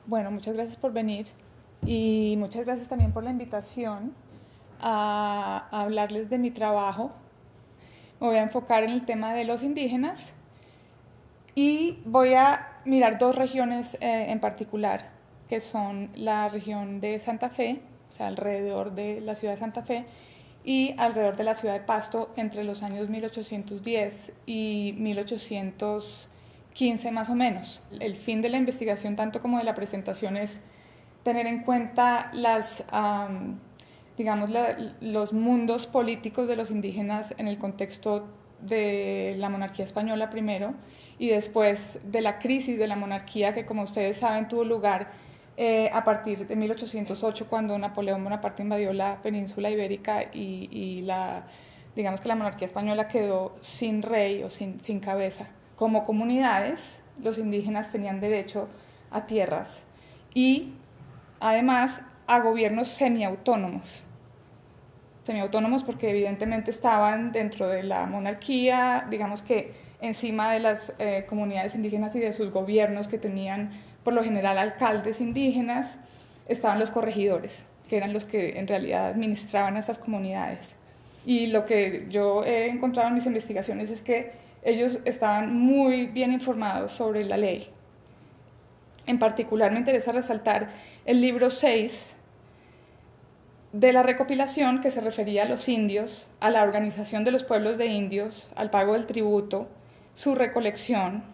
Bueno, muchas gracias por venir y muchas gracias también por la invitación a hablarles de mi trabajo. Me voy a enfocar en el tema de los indígenas y voy a mirar dos regiones en particular, que son la región de Santa Fe, o sea, alrededor de la ciudad de Santa Fe, y alrededor de la ciudad de Pasto entre los años 1810 y 1815 más o menos. El fin de la investigación, tanto como de la presentación, es tener en cuenta digamos, los mundos políticos de los indígenas en el contexto de la monarquía española primero y después de la crisis de la monarquía que, como ustedes saben, tuvo lugar a partir de 1808, cuando Napoleón Bonaparte invadió la península ibérica y digamos que la monarquía española quedó sin rey o sin cabeza. Como comunidades, los indígenas tenían derecho a tierras y además a gobiernos semiautónomos. Semiautónomos porque evidentemente estaban dentro de la monarquía, digamos que encima de las comunidades indígenas y de sus gobiernos, que tenían por lo general alcaldes indígenas, estaban los corregidores, que eran los que en realidad administraban a estas comunidades. Y lo que yo he encontrado en mis investigaciones es que ellos estaban muy bien informados sobre la ley. En particular me interesa resaltar el libro 6 de la recopilación, que se refería a los indios, a la organización de los pueblos de indios, al pago del tributo, su recolección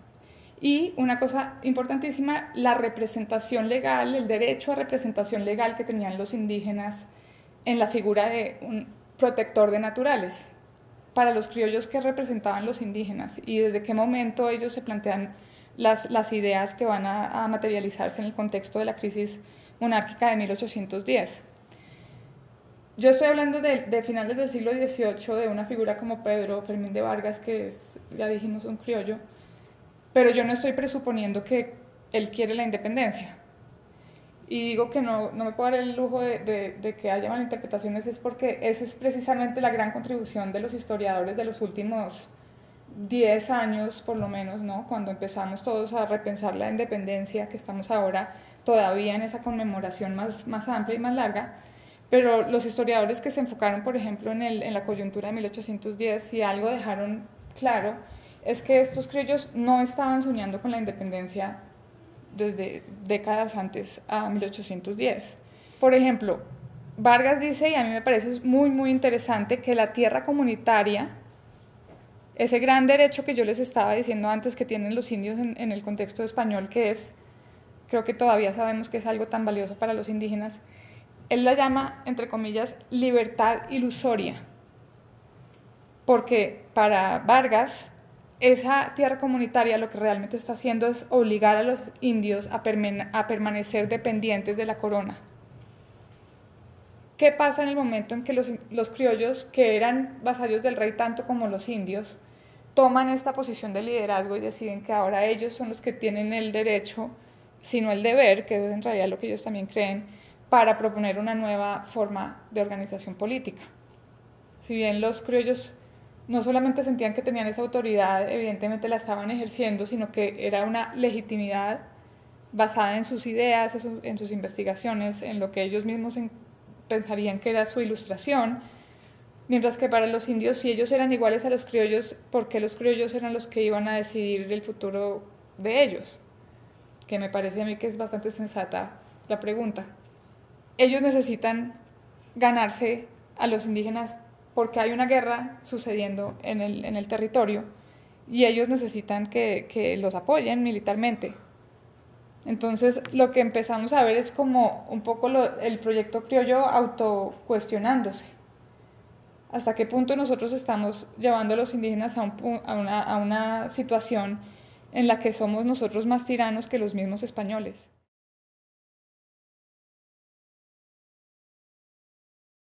y, una cosa importantísima, la representación legal, el derecho a representación legal que tenían los indígenas en la figura de un protector de naturales. Para los criollos, ¿qué representaban los indígenas y desde qué momento ellos se plantean las ideas que van a materializarse en el contexto de la crisis monárquica de 1810? Yo estoy hablando de finales del siglo XVIII, de una figura como Pedro Fermín de Vargas, que es, ya dijimos, un criollo, pero yo no estoy presuponiendo que él quiere la independencia. Y digo que no me puedo dar el lujo de que haya malinterpretaciones, es porque esa es precisamente la gran contribución de los historiadores de los últimos 10 años, por lo menos, ¿no? Cuando empezamos todos a repensar la independencia, que estamos ahora todavía en esa conmemoración más amplia y más larga. Pero los historiadores que se enfocaron, por ejemplo, en la coyuntura de 1810, si algo dejaron claro, es que estos criollos no estaban soñando con la independencia desde décadas antes a 1810. Por ejemplo, Vargas dice, y a mí me parece muy interesante, que la tierra comunitaria, ese gran derecho que yo les estaba diciendo antes que tienen los indios en el contexto español, que es, creo que todavía sabemos que es algo tan valioso para los indígenas, él la llama, entre comillas, libertad ilusoria, porque para Vargas esa tierra comunitaria lo que realmente está haciendo es obligar a los indios a permanecer dependientes de la corona. ¿Qué pasa en el momento en que los criollos, que eran vasallos del rey tanto como los indios, toman esta posición de liderazgo y deciden que ahora ellos son los que tienen el derecho, sino el deber, que es en realidad lo que ellos también creen, para proponer una nueva forma de organización política? Si bien los criollos no solamente sentían que tenían esa autoridad, evidentemente la estaban ejerciendo, sino que era una legitimidad basada en sus ideas, en sus investigaciones, en lo que ellos mismos pensarían que era su ilustración, mientras que para los indios, si ellos eran iguales a los criollos, ¿por qué los criollos eran los que iban a decidir el futuro de ellos? Que me parece a mí que es bastante sensata la pregunta. Ellos necesitan ganarse a los indígenas porque hay una guerra sucediendo en el territorio y ellos necesitan que los apoyen militarmente. Entonces lo que empezamos a ver es como un poco el proyecto criollo autocuestionándose. ¿Hasta qué punto nosotros estamos llevando a los indígenas a una situación en la que somos nosotros más tiranos que los mismos españoles?